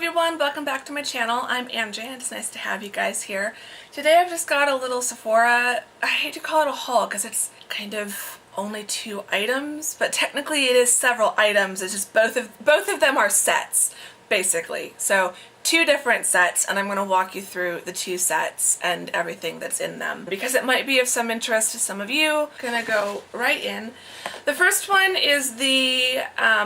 everyone, welcome back to my channel. I'm Angie and it's nice to have you guys here. Today I've just got a little Sephora, I hate to call it a haul because it's kind of only 2 items, but technically it is several items. It's just both of them are sets, basically. So 2 different sets, and I'm going to walk you through the 2 sets and everything that's in them because it might be of some interest to some of you. I'm going to go right in. The first one is the,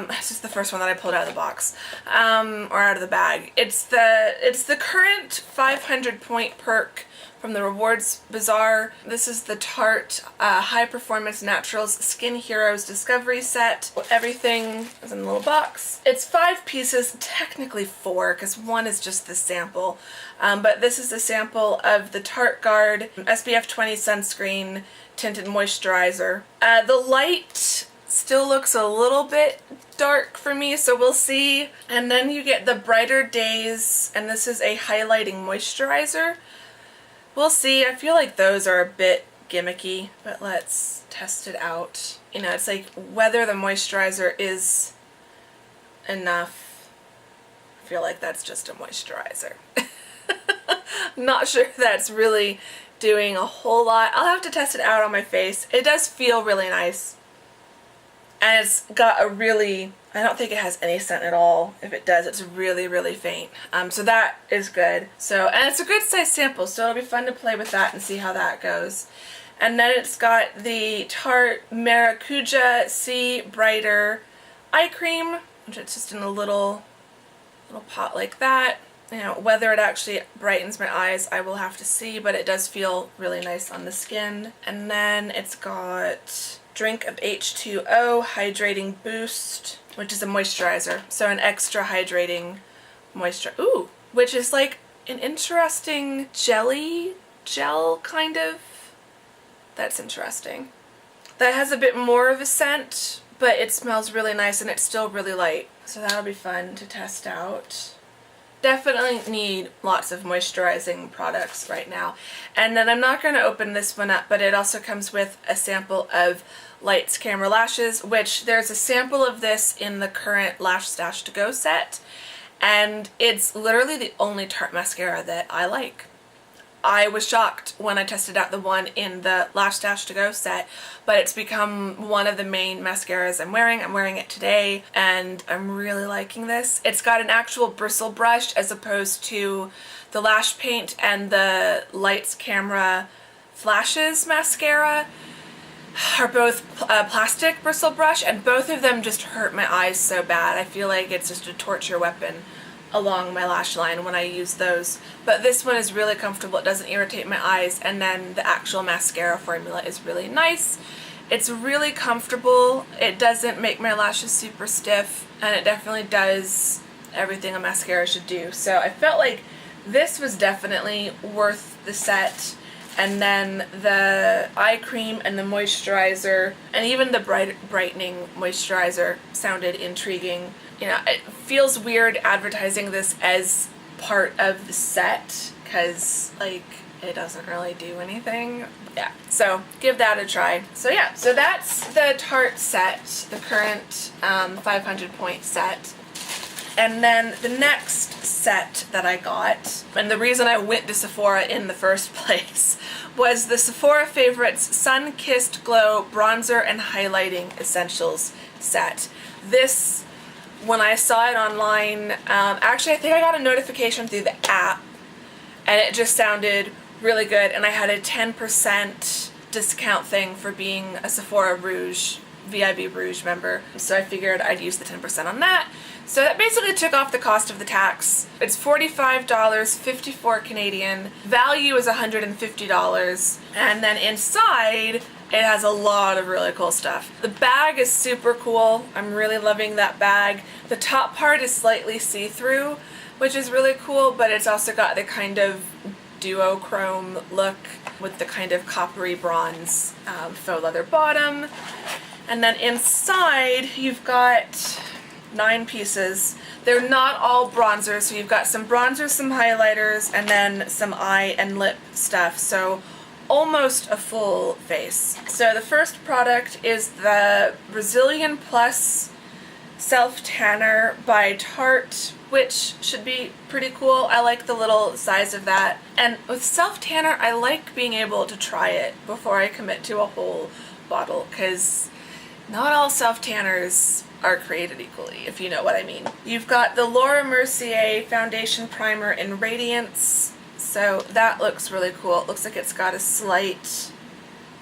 this is the first one that I pulled out of the box, or out of the bag. It's the current 500 point perk from the Rewards Bazaar. This is the Tarte High Performance Naturals Skin Heroes Discovery Set. Everything is in a little box. It's 5 pieces, technically 4 because 1 is just the sample. But this is a sample of the Tarte Guard SPF 20 Sunscreen Tinted Moisturizer. The light still looks a little bit dark for me, so we'll see. And then you get the Brighter Days, and this is a highlighting moisturizer. We'll see. I feel like those are a bit gimmicky, but let's test it out. You know, it's like whether the moisturizer is enough. I feel like that's just a moisturizer. Not sure that's really doing a whole lot. I'll have to test it out on my face. It does feel really nice. And it's got a really, I don't think it has any scent at all. If it does, it's really, really faint. So that is good. So, and it's a good size sample, so it'll be fun to play with that and see how that goes. And then it's got the Tarte Maracuja Sea Brighter Eye Cream, which it's just in a little pot like that. You know, whether it actually brightens my eyes, I will have to see, but it does feel really nice on the skin. And then it's got Drink of H2O Hydrating Boost, which is a moisturizer. So an extra hydrating moisturizer. Ooh, which is like an interesting jelly gel kind of. That's interesting. That has a bit more of a scent, but it smells really nice and it's still really light. So that'll be fun to test out. Definitely need lots of moisturizing products right now. And then I'm not going to open this one up, but it also comes with a sample of Lights Camera Lashes, which there's a sample of this in the current Lash Stash To Go set, and it's literally the only Tarte mascara that I like. I was shocked when I tested out the one in the Lash Stash To Go set, but it's become one of the main mascaras I'm wearing. I'm wearing it today, and I'm really liking this. It's got an actual bristle brush as opposed to the Lash Paint and the Lights Camera Flashes mascara are both plastic bristle brush, and both of them just hurt my eyes so bad. I feel like it's just a torture weapon along my lash line when I use those. But this one is really comfortable. It doesn't irritate my eyes, and then the actual mascara formula is really nice. It's really comfortable. It doesn't make my lashes super stiff, and it definitely does everything a mascara should do. So I felt like this was definitely worth the set. And then the eye cream and the moisturizer and even the brightening moisturizer sounded intriguing. You know, it feels weird advertising this as part of the set because, like, it doesn't really do anything. Yeah, so give that a try. So yeah, so that's the Tarte set, the current 500 point set. And then the next set that I got, and the reason I went to Sephora in the first place, was the Sephora Favorites Sun Kissed Glow Bronzer and Highlighting Essentials set. This, when I saw it online, actually I think I got a notification through the app, and it just sounded really good, and I had a 10% discount thing for being a Sephora Rouge, VIB Rouge member, so I figured I'd use the 10% on that. So that basically took off the cost of the tax. It's $45, 54 Canadian. Value is $150. And then inside, it has a lot of really cool stuff. The bag is super cool. I'm really loving that bag. The top part is slightly see-through, which is really cool, but it's also got the kind of duochrome look with the kind of coppery bronze faux leather bottom. And then inside, you've got 9 pieces. They're not all bronzers, so you've got some bronzers, some highlighters, and then some eye and lip stuff, so almost a full face. So the first product is the Brazilian Plus Self Tanner by Tarte, which should be pretty cool. I like the little size of that. And with Self Tanner, I like being able to try it before I commit to a whole bottle, because not all Self Tanners are created equally, if you know what I mean. You've got the Laura Mercier Foundation Primer in Radiance, so that looks really cool. It looks like it's got a slight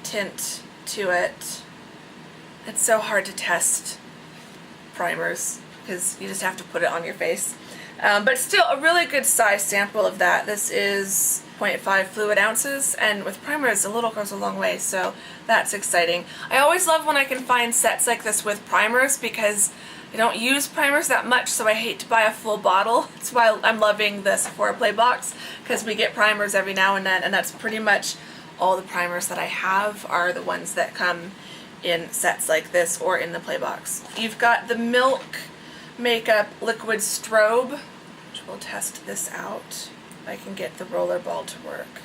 tint to it. It's so hard to test primers because you just have to put it on your face. But still a really good size sample of that. This is 0.5 fluid ounces, and with primers a little goes a long way, so that's exciting. I always love when I can find sets like this with primers because I don't use primers that much, so I hate to buy a full bottle. That's why I'm loving the Sephora Play box, because we get primers every now and then, and that's pretty much all the primers that I have are the ones that come in sets like this or in the Play box. You've got the Milk Makeup Liquid Strobe, which we'll test this out if I can get the roller ball to work.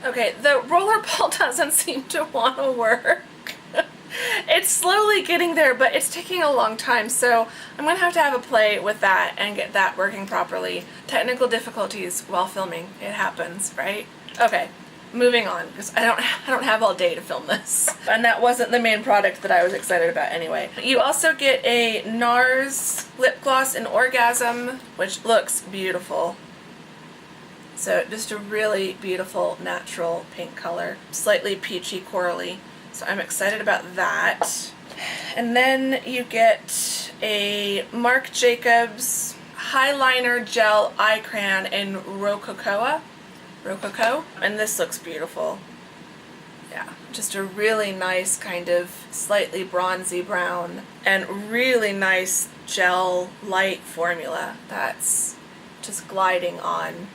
Okay, the roller ball doesn't seem to want to work. It's slowly getting there, but it's taking a long time, so I'm going to have a play with that and get that working properly. Technical difficulties while filming. It happens, right? Okay, moving on, because I don't have all day to film this. And that wasn't the main product that I was excited about anyway. You also get a NARS lip gloss in Orgasm, which looks beautiful. So just a really beautiful natural pink color, slightly peachy corally. So I'm excited about that. And then you get a Marc Jacobs Highliner Gel Eye Crayon in Rococo. And this looks beautiful. Yeah, just a really nice kind of slightly bronzy brown and really nice gel light formula that's just gliding on.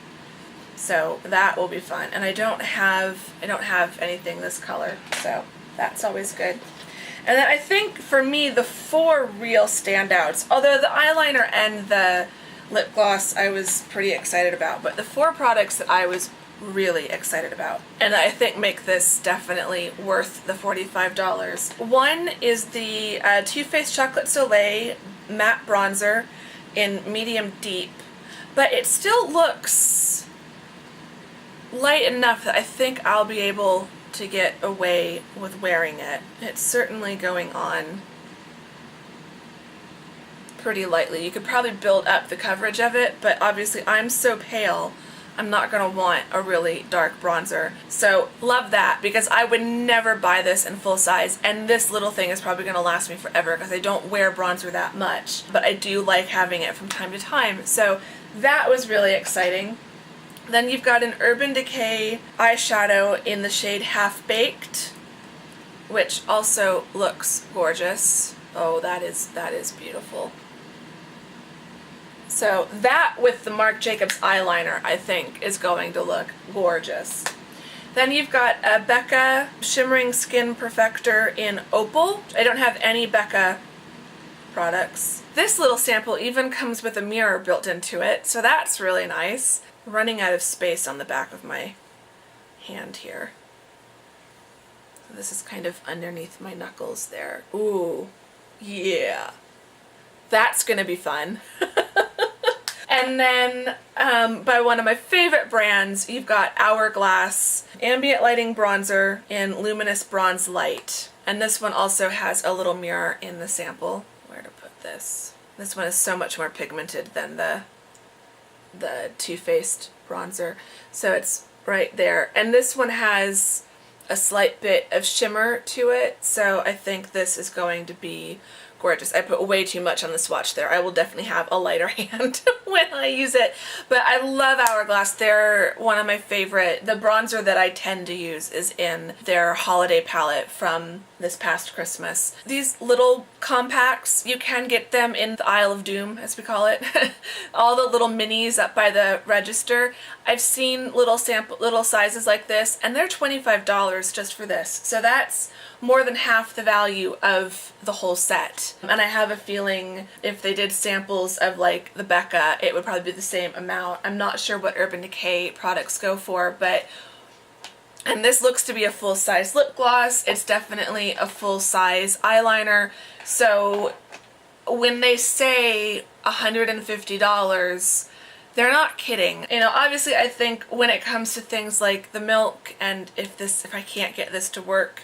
So that will be fun. And I don't have anything this color, so that's always good. And then I think for me the four real standouts, although the eyeliner and the lip gloss I was pretty excited about, but the four products that I was really excited about and I think make this definitely worth the $45. One is the Too Faced Chocolate Soleil matte bronzer in medium deep, but it still looks light enough that I think I'll be able to get away with wearing it. It's certainly going on pretty lightly. You could probably build up the coverage of it, but obviously I'm so pale I'm not going to want a really dark bronzer. So love that, because I would never buy this in full size, and this little thing is probably going to last me forever because I don't wear bronzer that much, but I do like having it from time to time. So that was really exciting. Then you've got an Urban Decay eyeshadow in the shade Half Baked, which also looks gorgeous. Oh, that is beautiful. So that with the Marc Jacobs eyeliner, I think, is going to look gorgeous. Then you've got a Becca Shimmering Skin Perfector in Opal. I don't have any Becca products. This little sample even comes with a mirror built into it, so that's really nice. Running out of space on the back of my hand here. So this is kind of underneath my knuckles there. Ooh, yeah. That's gonna be fun. And then by one of my favorite brands, you've got Hourglass Ambient Lighting Bronzer in Luminous Bronze Light. And this one also has a little mirror in the sample. Where to put this? This one is so much more pigmented than the Too Faced bronzer, so it's right there. And this one has a slight bit of shimmer to it, so I think this is going to be gorgeous. I put way too much on the swatch there. I will definitely have a lighter hand when I use it, but I love Hourglass. They're one of my favorite. The bronzer that I tend to use is in their holiday palette from this past Christmas. These little compacts, you can get them in the Isle of Doom, as we call it. All the little minis up by the register. I've seen little sizes like this, and they're $25 just for this. So that's more than half the value of the whole set. And I have a feeling if they did samples of like the Becca, it would probably be the same amount. I'm not sure what Urban Decay products go for, but And this looks to be a full-size lip gloss. It's definitely a full-size eyeliner. So when they say $150, they're not kidding. You know, obviously I think when it comes to things like the milk, and if I can't get this to work,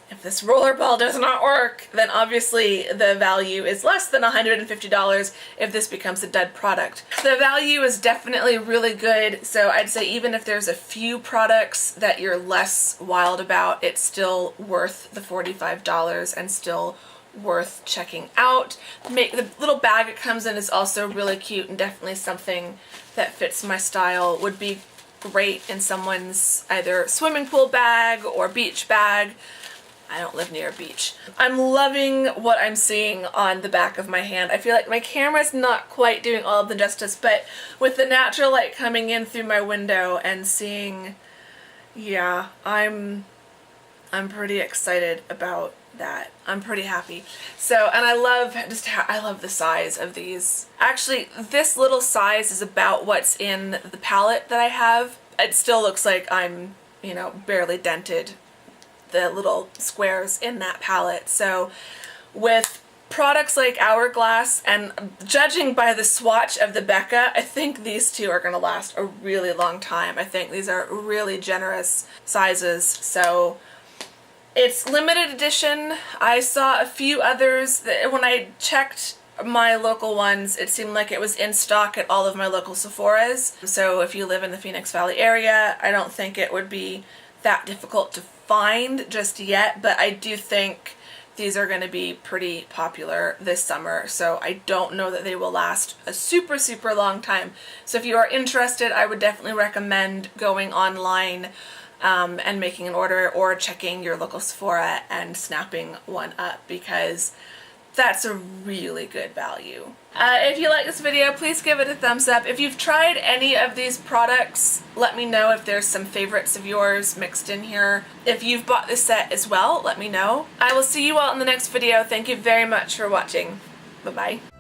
if this rollerball does not work, then obviously the value is less than $150 if this becomes a dud product. The value is definitely really good, so I'd say even if there's a few products that you're less wild about, it's still worth the $45 and still worth checking out. The little bag it comes in is also really cute and definitely something that fits my style. Would be great in someone's either swimming pool bag or beach bag. I don't live near a beach. I'm loving what I'm seeing on the back of my hand. I feel like my camera's not quite doing all of the justice, but with the natural light coming in through my window and seeing, yeah, I'm pretty excited about that. I'm pretty happy. So, and I love I love the size of these. Actually, this little size is about what's in the palette that I have. It still looks like I'm, you know, barely dented the little squares in that palette. So with products like Hourglass, and judging by the swatch of the Becca, I think these two are going to last a really long time. I think these are really generous sizes. So it's limited edition. I saw a few others that when I checked my local ones, it seemed like it was in stock at all of my local Sephoras. So if you live in the Phoenix Valley area, I don't think it would be that difficult to find just yet, but I do think these are going to be pretty popular this summer, so I don't know that they will last a super long time. So if you are interested, I would definitely recommend going online and making an order, or checking your local Sephora and snapping one up, because that's a really good value. If you like this video, please give it a thumbs up. If you've tried any of these products, let me know if there's some favorites of yours mixed in here. If you've bought this set as well, let me know. I will see you all in the next video. Thank you very much for watching. Bye-bye.